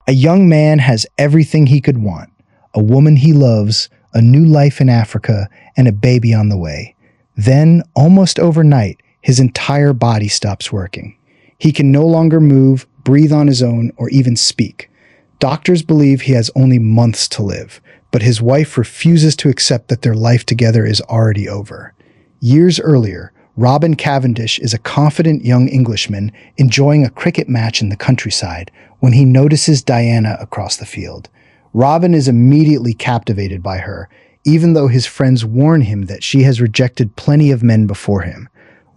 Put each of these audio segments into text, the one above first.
A young man has everything he could want: a woman he loves, a new life in Africa, and a baby on the way. Then, almost overnight, his entire body stops working. He can no longer move, breathe on his own, or even speak. Doctors believe he has only months to live, but his wife refuses to accept that their life together is already over. Years earlier, Robin Cavendish is a confident young Englishman enjoying a cricket match in the countryside when he notices Diana across the field. Robin is immediately captivated by her, even though his friends warn him that she has rejected plenty of men before him.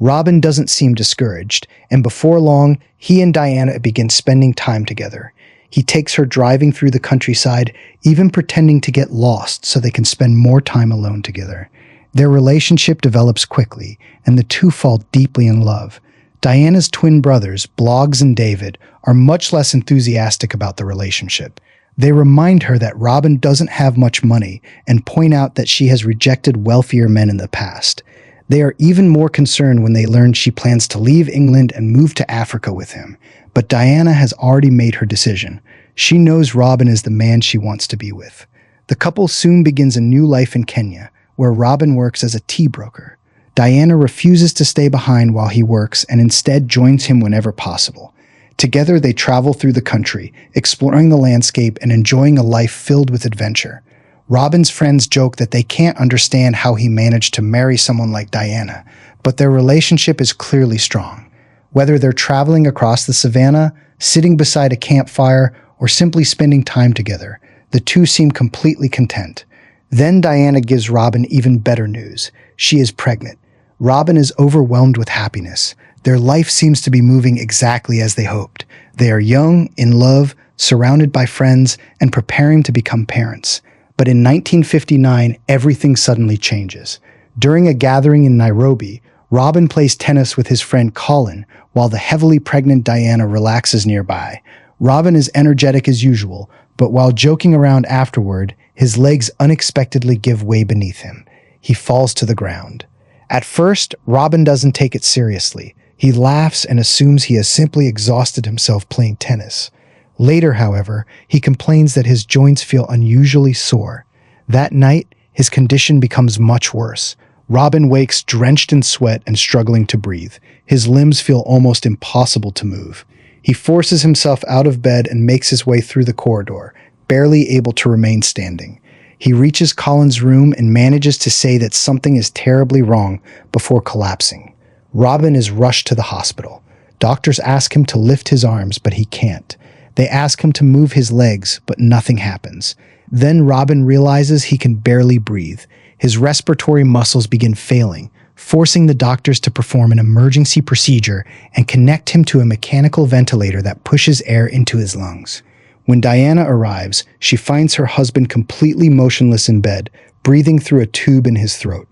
Robin doesn't seem discouraged, and before long, he and Diana begin spending time together. He takes her driving through the countryside, even pretending to get lost so they can spend more time alone together. Their relationship develops quickly, and the two fall deeply in love. Diana's twin brothers, Bloggs and David, are much less enthusiastic about the relationship. They remind her that Robin doesn't have much money and point out that she has rejected wealthier men in the past. They are even more concerned when they learn she plans to leave England and move to Africa with him. But Diana has already made her decision. She knows Robin is the man she wants to be with. The couple soon begins a new life in Kenya, where Robin works as a tea broker. Diana refuses to stay behind while he works and instead joins him whenever possible. Together they travel through the country, exploring the landscape and enjoying a life filled with adventure. Robin's friends joke that they can't understand how he managed to marry someone like Diana, but their relationship is clearly strong. Whether they're traveling across the savannah, sitting beside a campfire, or simply spending time together, the two seem completely content. Then Diana gives Robin even better news. She is pregnant. Robin is overwhelmed with happiness. Their life seems to be moving exactly as they hoped. They are young, in love, surrounded by friends, and preparing to become parents. But in 1959, everything suddenly changes. During a gathering in Nairobi, Robin plays tennis with his friend Colin, while the heavily pregnant Diana relaxes nearby. Robin is energetic as usual, but while joking around afterward, his legs unexpectedly give way beneath him. He falls to the ground. At first, Robin doesn't take it seriously. He laughs and assumes he has simply exhausted himself playing tennis. Later, however, he complains that his joints feel unusually sore. That night, his condition becomes much worse. Robin wakes drenched in sweat and struggling to breathe. His limbs feel almost impossible to move. He forces himself out of bed and makes his way through the corridor, barely able to remain standing. He reaches Colin's room and manages to say that something is terribly wrong before collapsing. Robin is rushed to the hospital. Doctors ask him to lift his arms, but he can't. They ask him to move his legs, but nothing happens. Then Robin realizes he can barely breathe. His respiratory muscles begin failing, forcing the doctors to perform an emergency procedure and connect him to a mechanical ventilator that pushes air into his lungs. When Diana arrives, she finds her husband completely motionless in bed, breathing through a tube in his throat.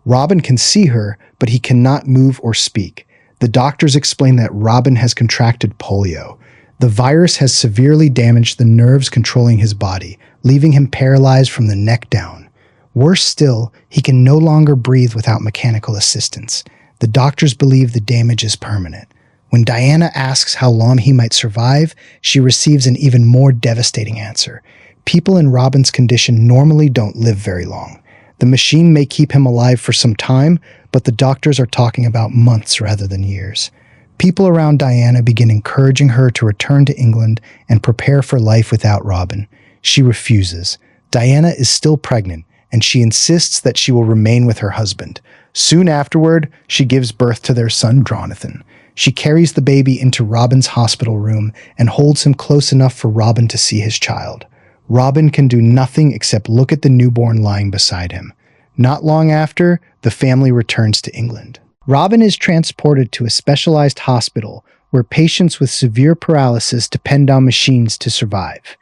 Robin can see her, but he cannot move or speak. The doctors explain that Robin has contracted polio. The virus has severely damaged the nerves controlling his body, leaving him paralyzed from the neck down. Worse still, he can no longer breathe without mechanical assistance. The doctors believe the damage is permanent. When Diana asks how long he might survive, she receives an even more devastating answer. People in Robin's condition normally don't live very long. The machine may keep him alive for some time, but the doctors are talking about months rather than years. People around Diana begin encouraging her to return to England and prepare for life without Robin. She refuses. Diana is still pregnant, and she insists that she will remain with her husband. Soon afterward, she gives birth to their son, Jonathan. She carries the baby into Robin's hospital room and holds him close enough for Robin to see his child. Robin can do nothing except look at the newborn lying beside him. Not long after, the family returns to England. Robin is transported to a specialized hospital where patients with severe paralysis depend on machines to survive.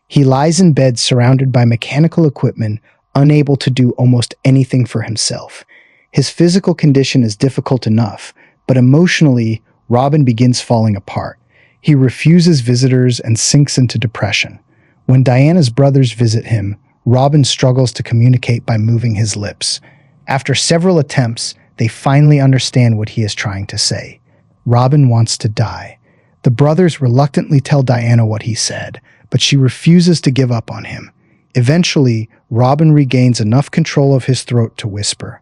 He lies in bed surrounded by mechanical equipment, unable to do almost anything for himself. His physical condition is difficult enough, but emotionally, Robin begins falling apart. He refuses visitors and sinks into depression. When Diana's brothers visit him, Robin struggles to communicate by moving his lips. After several attempts, they finally understand what he is trying to say. Robin wants to die. The brothers reluctantly tell Diana what he said, but she refuses to give up on him. Eventually, Robin regains enough control of his throat to whisper.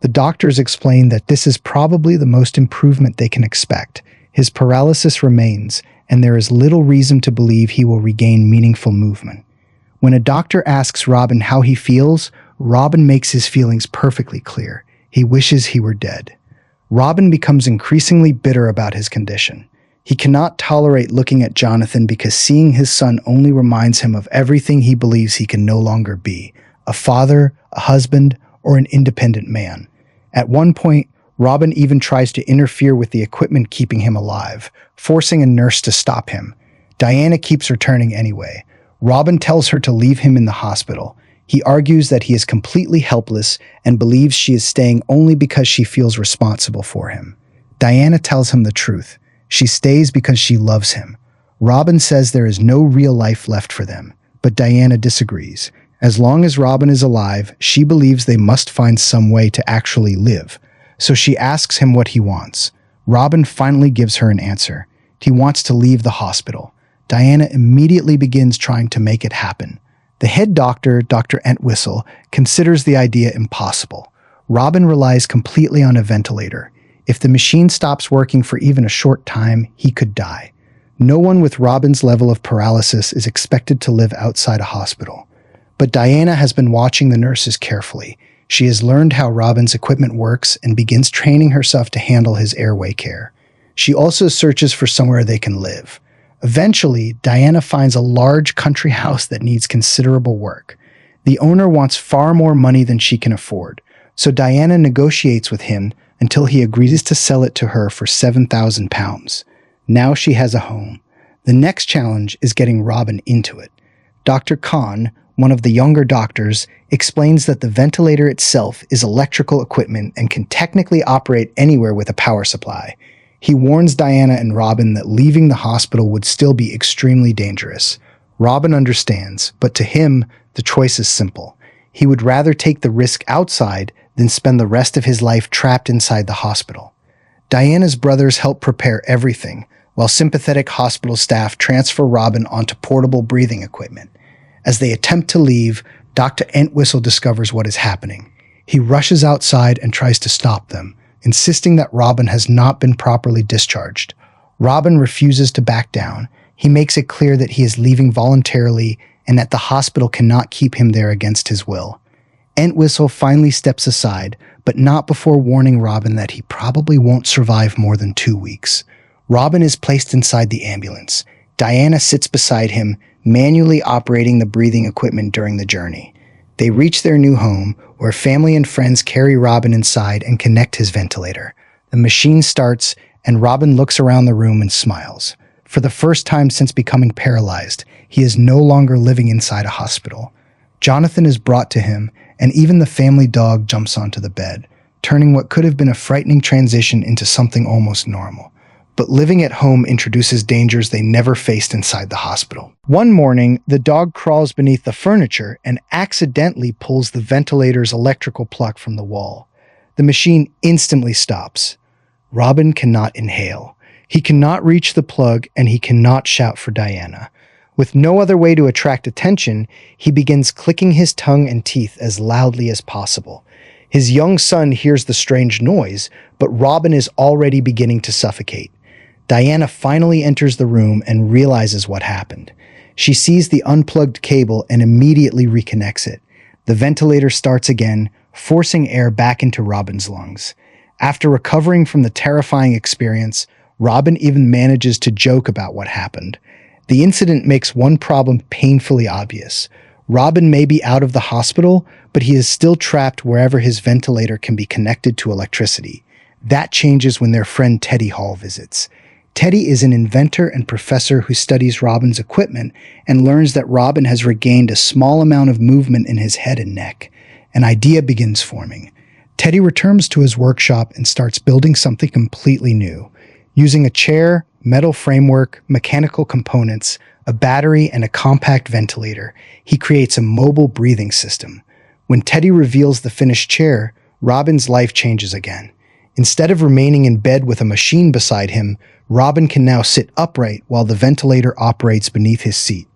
The doctors explain that this is probably the most improvement they can expect. His paralysis remains, and there is little reason to believe he will regain meaningful movement. When a doctor asks Robin how he feels, Robin makes his feelings perfectly clear. He wishes he were dead. Robin becomes increasingly bitter about his condition. He cannot tolerate looking at Jonathan because seeing his son only reminds him of everything he believes he can no longer be: a father, a husband, or an independent man. At one point, Robin even tries to interfere with the equipment keeping him alive, forcing a nurse to stop him. Diana keeps returning anyway. Robin tells her to leave him in the hospital. He argues that he is completely helpless and believes she is staying only because she feels responsible for him. Diana tells him the truth. She stays because she loves him. Robin says there is no real life left for them, but Diana disagrees. As long as Robin is alive, she believes they must find some way to actually live. So she asks him what he wants. Robin finally gives her an answer. He wants to leave the hospital. Diana immediately begins trying to make it happen. The head doctor, Dr. Entwistle, considers the idea impossible. Robin relies completely on a ventilator. If the machine stops working for even a short time, he could die. No one with Robin's level of paralysis is expected to live outside a hospital. But Diana has been watching the nurses carefully. She has learned how Robin's equipment works and begins training herself to handle his airway care. She also searches for somewhere they can live. Eventually, Diana finds a large country house that needs considerable work. The owner wants far more money than she can afford, so Diana negotiates with him until he agrees to sell it to her for £7,000. Now she has a home. The next challenge is getting Robin into it. Dr. Khan, one of the younger doctors, explains that the ventilator itself is electrical equipment and can technically operate anywhere with a power supply. He warns Diana and Robin that leaving the hospital would still be extremely dangerous. Robin understands, but to him, the choice is simple. He would rather take the risk outside than spend the rest of his life trapped inside the hospital. Diana's brothers help prepare everything, while sympathetic hospital staff transfer Robin onto portable breathing equipment. As they attempt to leave, Dr. Entwistle discovers what is happening. He rushes outside and tries to stop them, insisting that Robin has not been properly discharged. Robin refuses to back down. He makes it clear that he is leaving voluntarily and that the hospital cannot keep him there against his will. Entwistle finally steps aside, but not before warning Robin that he probably won't survive more than 2 weeks. Robin is placed inside the ambulance. Diana sits beside him, manually operating the breathing equipment during the journey. They reach their new home, where family and friends carry Robin inside and connect his ventilator. The machine starts, and Robin looks around the room and smiles. For the first time since becoming paralyzed, he is no longer living inside a hospital. Jonathan is brought to him, and even the family dog jumps onto the bed, turning what could have been a frightening transition into something almost normal. But living at home introduces dangers they never faced inside the hospital. One morning, the dog crawls beneath the furniture and accidentally pulls the ventilator's electrical plug from the wall. The machine instantly stops. Robin cannot inhale. He cannot reach the plug, and he cannot shout for Diana. With no other way to attract attention, he begins clicking his tongue and teeth as loudly as possible. His young son hears the strange noise, but Robin is already beginning to suffocate. Diana finally enters the room and realizes what happened. She sees the unplugged cable and immediately reconnects it. The ventilator starts again, forcing air back into Robin's lungs. After recovering from the terrifying experience, Robin even manages to joke about what happened. The incident makes one problem painfully obvious. Robin may be out of the hospital, but he is still trapped wherever his ventilator can be connected to electricity. That changes when their friend Teddy Hall visits. Teddy is an inventor and professor who studies Robin's equipment and learns that Robin has regained a small amount of movement in his head and neck. An idea begins forming. Teddy returns to his workshop and starts building something completely new. Using a chair, metal framework, mechanical components, a battery, and a compact ventilator, he creates a mobile breathing system. When Teddy reveals the finished chair, Robin's life changes again. Instead of remaining in bed with a machine beside him, Robin can now sit upright while the ventilator operates beneath his seat.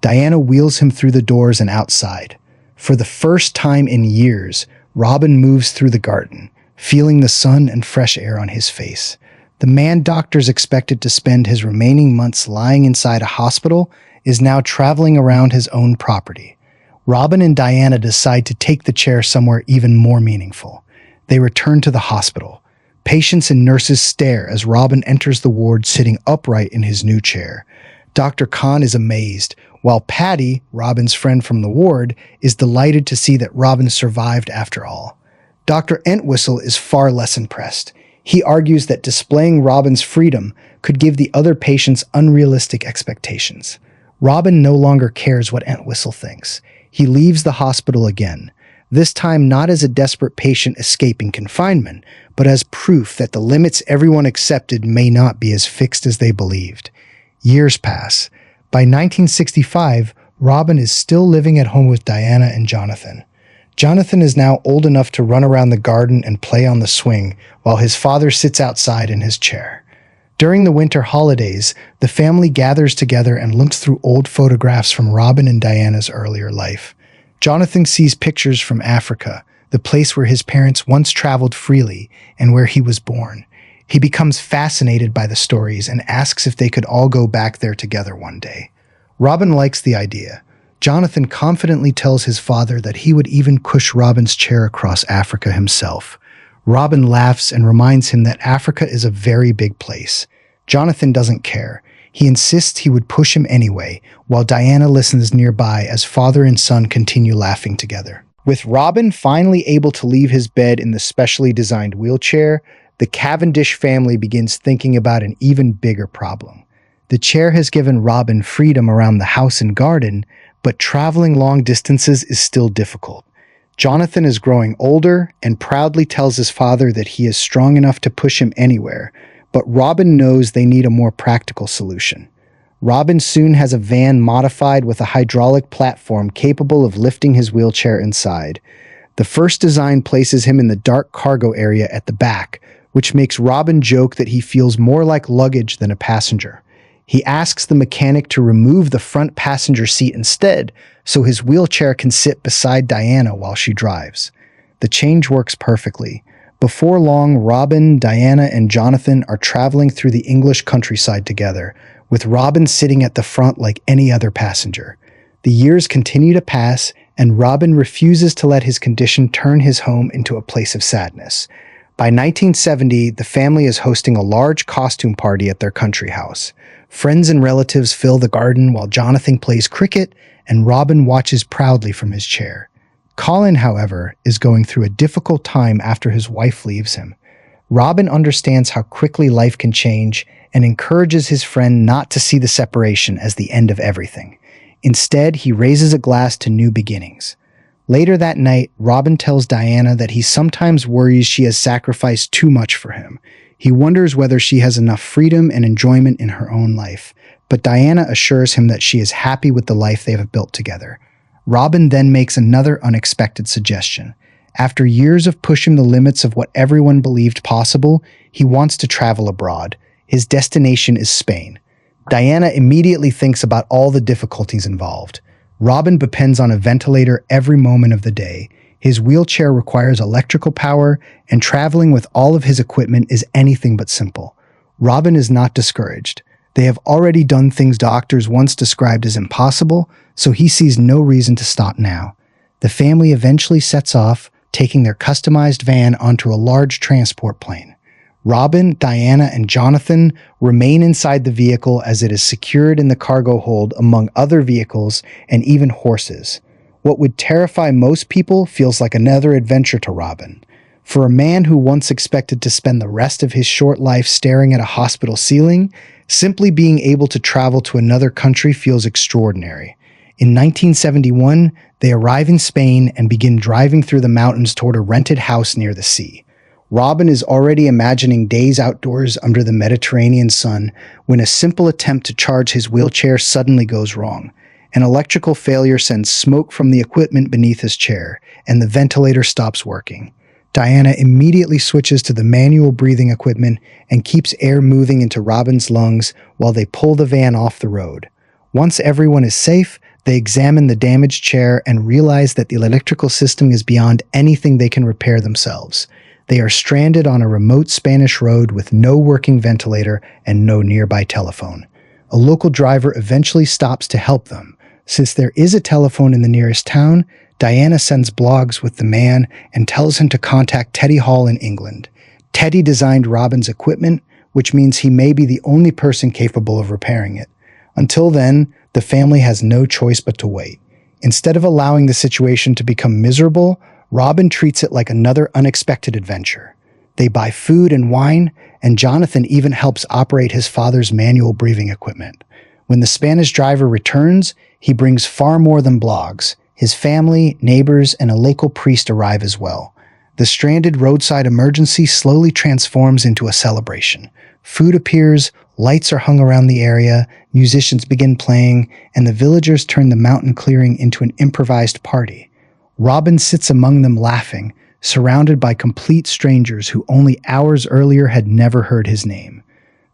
Diana wheels him through the doors and outside. For the first time in years, Robin moves through the garden, feeling the sun and fresh air on his face. The man doctors expected to spend his remaining months lying inside a hospital is now traveling around his own property. Robin and Diana decide to take the chair somewhere even more meaningful. They return to the hospital. Patients and nurses stare as Robin enters the ward sitting upright in his new chair. Dr. Khan is amazed, while Patty, Robin's friend from the ward, is delighted to see that Robin survived after all. Dr. Entwistle is far less impressed. He argues that displaying Robin's freedom could give the other patients unrealistic expectations. Robin no longer cares what Entwistle thinks. He leaves the hospital again, this time not as a desperate patient escaping confinement, but as proof that the limits everyone accepted may not be as fixed as they believed. Years pass. By 1965, Robin is still living at home with Diana and Jonathan. Jonathan is now old enough to run around the garden and play on the swing, while his father sits outside in his chair. During the winter holidays, the family gathers together and looks through old photographs from Robin and Diana's earlier life. Jonathan sees pictures from Africa, the place where his parents once traveled freely and where he was born. He becomes fascinated by the stories and asks if they could all go back there together one day. Robin likes the idea. Jonathan confidently tells his father that he would even push Robin's chair across Africa himself. Robin laughs and reminds him that Africa is a very big place. Jonathan doesn't care. He insists he would push him anyway, while Diana listens nearby as father and son continue laughing together. With Robin finally able to leave his bed in the specially designed wheelchair, the Cavendish family begins thinking about an even bigger problem. The chair has given Robin freedom around the house and garden, but traveling long distances is still difficult. Jonathan is growing older and proudly tells his father that he is strong enough to push him anywhere, but Robin knows they need a more practical solution. Robin soon has a van modified with a hydraulic platform capable of lifting his wheelchair inside. The first design places him in the dark cargo area at the back, which makes Robin joke that he feels more like luggage than a passenger. He asks the mechanic to remove the front passenger seat instead, so his wheelchair can sit beside Diana while she drives. The change works perfectly. Before long, Robin, Diana, and Jonathan are traveling through the English countryside together, with Robin sitting at the front like any other passenger. The years continue to pass, and Robin refuses to let his condition turn his home into a place of sadness. By 1970, the family is hosting a large costume party at their country house. Friends and relatives fill the garden while Jonathan plays cricket and Robin watches proudly from his chair. Colin, however, is going through a difficult time after his wife leaves him. Robin understands how quickly life can change and encourages his friend not to see the separation as the end of everything. Instead, he raises a glass to new beginnings. Later that night, Robin tells Diana that he sometimes worries she has sacrificed too much for him. He wonders whether she has enough freedom and enjoyment in her own life, but Diana assures him that she is happy with the life they have built together. Robin then makes another unexpected suggestion. After years of pushing the limits of what everyone believed possible, he wants to travel abroad. His destination is Spain. Diana immediately thinks about all the difficulties involved. Robin depends on a ventilator every moment of the day. His wheelchair requires electrical power, and traveling with all of his equipment is anything but simple. Robin is not discouraged. They have already done things doctors once described as impossible, so he sees no reason to stop now. The family eventually sets off, taking their customized van onto a large transport plane. Robin, Diana, and Jonathan remain inside the vehicle as it is secured in the cargo hold among other vehicles and even horses. What would terrify most people feels like another adventure to Robin. For a man who once expected to spend the rest of his short life staring at a hospital ceiling, simply being able to travel to another country feels extraordinary. In 1971, they arrive in Spain and begin driving through the mountains toward a rented house near the sea. Robin is already imagining days outdoors under the Mediterranean sun when a simple attempt to charge his wheelchair suddenly goes wrong. An electrical failure sends smoke from the equipment beneath his chair, and the ventilator stops working. Diana immediately switches to the manual breathing equipment and keeps air moving into Robin's lungs while they pull the van off the road. Once everyone is safe, They examine the damaged chair and realize that the electrical system is beyond anything they can repair themselves. They are stranded on a remote Spanish road with no working ventilator and no nearby telephone. A local driver eventually stops to help them. Since there is a telephone in the nearest town, Diana sends blogs with the man and tells him to contact Teddy Hall in England. Teddy designed Robin's equipment, which means he may be the only person capable of repairing it. Until then, the family has no choice but to wait. Instead of allowing the situation to become miserable, Robin treats it like another unexpected adventure. They buy food and wine, and Jonathan even helps operate his father's manual breathing equipment. When the Spanish driver returns, he brings far more than blogs. His family, neighbors, and a local priest arrive as well. The stranded roadside emergency slowly transforms into a celebration. Food appears, lights are hung around the area, musicians begin playing, and the villagers turn the mountain clearing into an improvised party. Robin sits among them laughing, surrounded by complete strangers who only hours earlier had never heard his name.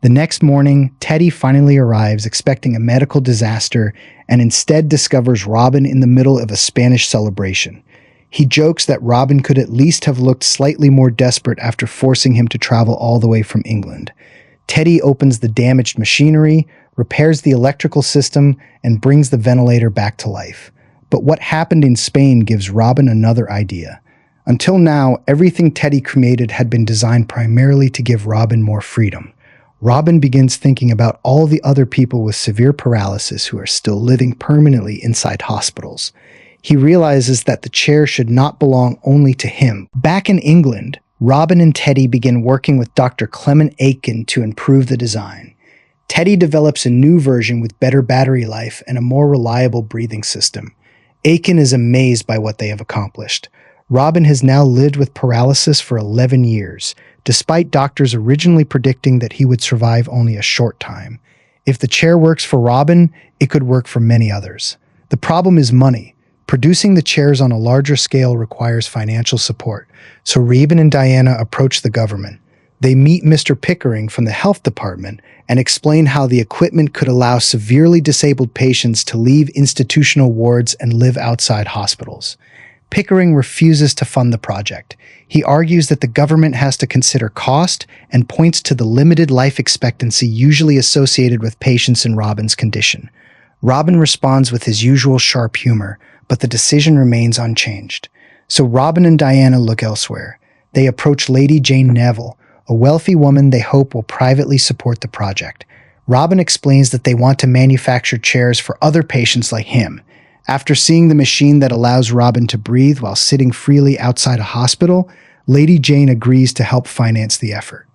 The next morning, Teddy finally arrives expecting a medical disaster and instead discovers Robin in the middle of a Spanish celebration. He jokes that Robin could at least have looked slightly more desperate after forcing him to travel all the way from England. Teddy opens the damaged machinery, repairs the electrical system, and brings the ventilator back to life. But what happened in Spain gives Robin another idea. Until now, everything Teddy created had been designed primarily to give Robin more freedom. Robin begins thinking about all the other people with severe paralysis who are still living permanently inside hospitals. He realizes that the chair should not belong only to him. Back in England, Robin and Teddy begin working with Dr. Clement Aiken to improve the design. Teddy develops a new version with better battery life and a more reliable breathing system. Aiken is amazed by what they have accomplished. Robin has now lived with paralysis for 11 years, despite doctors originally predicting that he would survive only a short time. If the chair works for Robin, it could work for many others. The problem is money. Producing the chairs on a larger scale requires financial support, so Robin and Diana approach the government. They meet Mr. Pickering from the health department and explain how the equipment could allow severely disabled patients to leave institutional wards and live outside hospitals. Pickering refuses to fund the project. He argues that the government has to consider cost and points to the limited life expectancy usually associated with patients in Robin's condition. Robin responds with his usual sharp humor, but the decision remains unchanged. So Robin and Diana look elsewhere. They approach Lady Jane Neville, a wealthy woman they hope will privately support the project. Robin explains that they want to manufacture chairs for other patients like him. After seeing the machine that allows Robin to breathe while sitting freely outside a hospital, Lady Jane agrees to help finance the effort.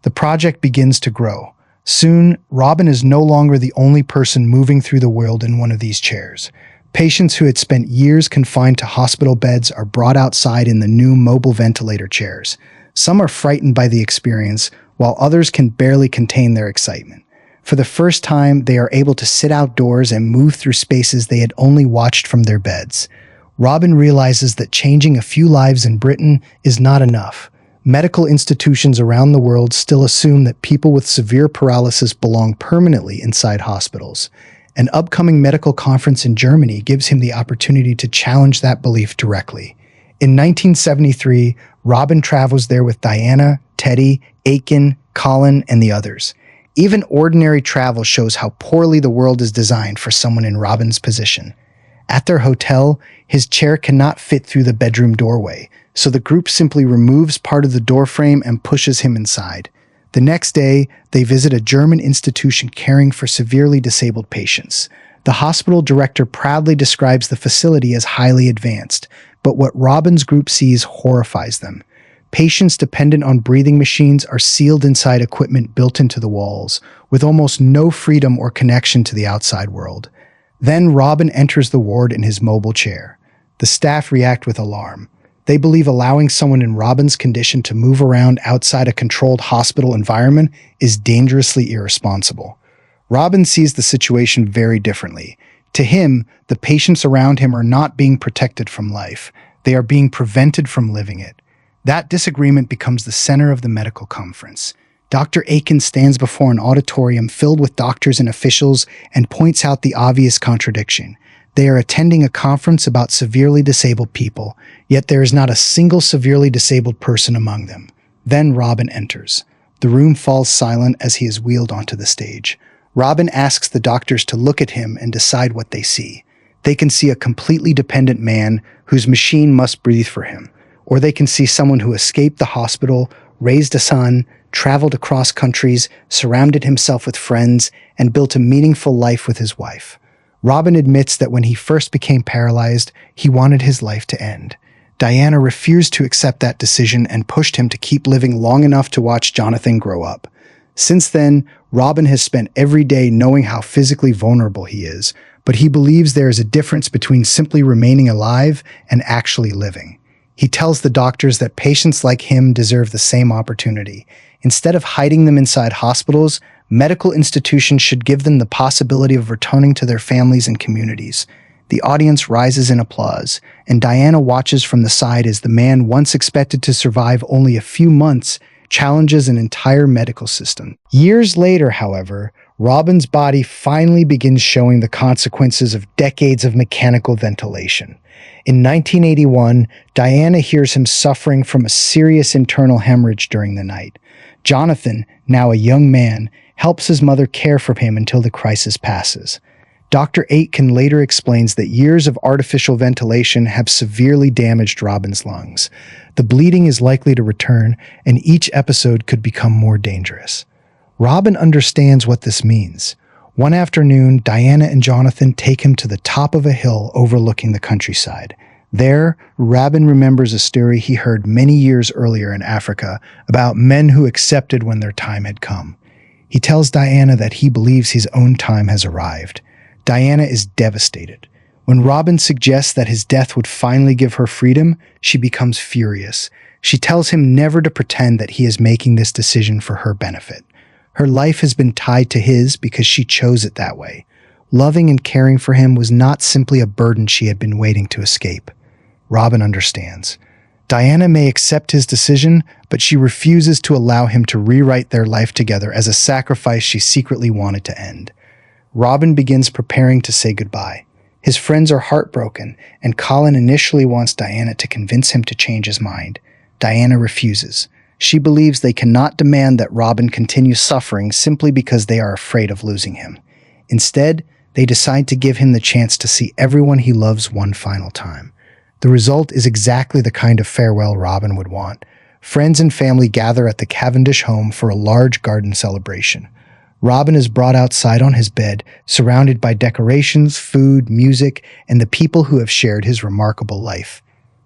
The project begins to grow. Soon, Robin is no longer the only person moving through the world in one of these chairs. Patients who had spent years confined to hospital beds are brought outside in the new mobile ventilator chairs. Some are frightened by the experience, while others can barely contain their excitement. For the first time, they are able to sit outdoors and move through spaces they had only watched from their beds. Robin realizes that changing a few lives in Britain is not enough. Medical institutions around the world still assume that people with severe paralysis belong permanently inside hospitals. An upcoming medical conference in Germany gives him the opportunity to challenge that belief directly. In 1973, Robin travels there with Diana, Teddy, Aiken, Colin, and the others. Even ordinary travel shows how poorly the world is designed for someone in Robin's position. At their hotel, his chair cannot fit through the bedroom doorway, so the group simply removes part of the doorframe and pushes him inside. The next day, they visit a German institution caring for severely disabled patients. The hospital director proudly describes the facility as highly advanced, but what Robin's group sees horrifies them. Patients dependent on breathing machines are sealed inside equipment built into the walls, with almost no freedom or connection to the outside world. Then Robin enters the ward in his mobile chair. The staff react with alarm. They believe allowing someone in Robin's condition to move around outside a controlled hospital environment is dangerously irresponsible. Robin sees the situation very differently. To him, the patients around him are not being protected from life. They are being prevented from living it. That disagreement becomes the center of the medical conference. Dr. Aiken stands before an auditorium filled with doctors and officials and points out the obvious contradiction. They are attending a conference about severely disabled people, yet there is not a single severely disabled person among them. Then Robin enters. The room falls silent as he is wheeled onto the stage. Robin asks the doctors to look at him and decide what they see. They can see a completely dependent man whose machine must breathe for him, or they can see someone who escaped the hospital, raised a son, traveled across countries, surrounded himself with friends, and built a meaningful life with his wife. Robin admits that when he first became paralyzed, he wanted his life to end. Diana refused to accept that decision and pushed him to keep living long enough to watch Jonathan grow up. Since then, Robin has spent every day knowing how physically vulnerable he is, but he believes there is a difference between simply remaining alive and actually living. He tells the doctors that patients like him deserve the same opportunity. Instead of hiding them inside hospitals, medical institutions should give them the possibility of returning to their families and communities. The audience rises in applause, and Diana watches from the side as the man once expected to survive only a few months challenges an entire medical system. Years later, however, Robin's body finally begins showing the consequences of decades of mechanical ventilation. In 1981, Diana hears him suffering from a serious internal hemorrhage during the night. Jonathan, now a young man, helps his mother care for him until the crisis passes. Dr. Aitken later explains that years of artificial ventilation have severely damaged Robin's lungs. The bleeding is likely to return, and each episode could become more dangerous. Robin understands what this means. One afternoon, Diana and Jonathan take him to the top of a hill overlooking the countryside. There, Robin remembers a story he heard many years earlier in Africa about men who accepted when their time had come. He tells Diana that he believes his own time has arrived. Diana is devastated. When Robin suggests that his death would finally give her freedom, she becomes furious. She tells him never to pretend that he is making this decision for her benefit. Her life has been tied to his because she chose it that way. Loving and caring for him was not simply a burden she had been waiting to escape. Robin understands. Diana may accept his decision, but she refuses to allow him to rewrite their life together as a sacrifice she secretly wanted to end. Robin begins preparing to say goodbye. His friends are heartbroken, and Colin initially wants Diana to convince him to change his mind. Diana refuses. She believes they cannot demand that Robin continue suffering simply because they are afraid of losing him. Instead, they decide to give him the chance to see everyone he loves one final time. The result is exactly the kind of farewell Robin would want. Friends and family gather at the Cavendish home for a large garden celebration. Robin is brought outside on his bed, surrounded by decorations, food, music, and the people who have shared his remarkable life.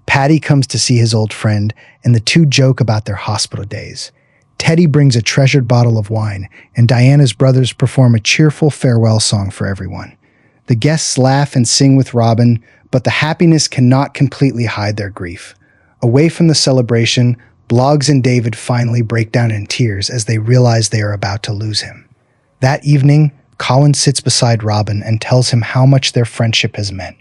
Paddy comes to see his old friend, and the two joke about their hospital days. Teddy brings a treasured bottle of wine, and Diana's brothers perform a cheerful farewell song for everyone. The guests laugh and sing with Robin, but the happiness cannot completely hide their grief. Away from the celebration, Bloggs and David finally break down in tears as they realize they are about to lose him. That evening, Colin sits beside Robin and tells him how much their friendship has meant.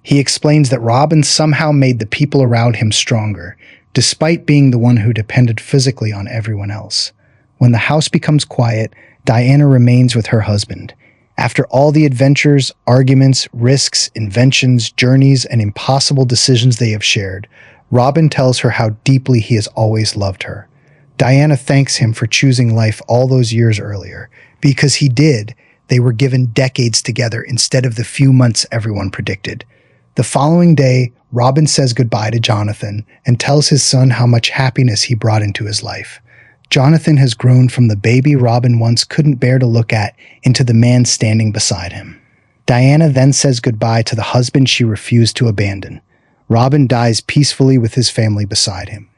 He explains that Robin somehow made the people around him stronger, despite being the one who depended physically on everyone else. When the house becomes quiet, Diana remains with her husband. After all the adventures, arguments, risks, inventions, journeys, and impossible decisions they have shared, Robin tells her how deeply he has always loved her. Diana thanks him for choosing life all those years earlier. Because he did, they were given decades together instead of the few months everyone predicted. The following day, Robin says goodbye to Jonathan and tells his son how much happiness he brought into his life. Jonathan has grown from the baby Robin once couldn't bear to look at into the man standing beside him. Diana then says goodbye to the husband she refused to abandon. Robin dies peacefully with his family beside him.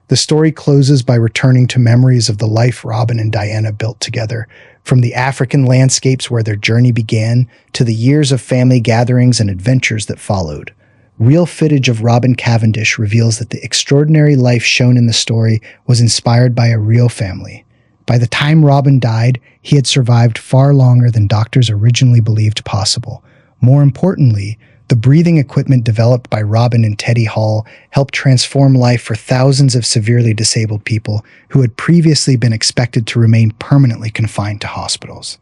The story closes by returning to memories of the life Robin and Diana built together, from the African landscapes where their journey began to the years of family gatherings and adventures that followed. Real footage of Robin Cavendish reveals that the extraordinary life shown in the story was inspired by a real family. By the time Robin died, he had survived far longer than doctors originally believed possible. More importantly, the breathing equipment developed by Robin and Teddy Hall helped transform life for thousands of severely disabled people who had previously been expected to remain permanently confined to hospitals.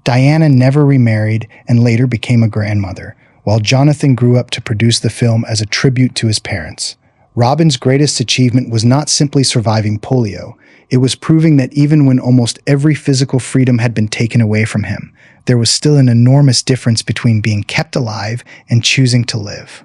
Diana never remarried and later became a grandmother. while Jonathan grew up to produce the film as a tribute to his parents. Robin's greatest achievement was not simply surviving polio. It was proving that even when almost every physical freedom had been taken away from him, there was still an enormous difference between being kept alive and choosing to live.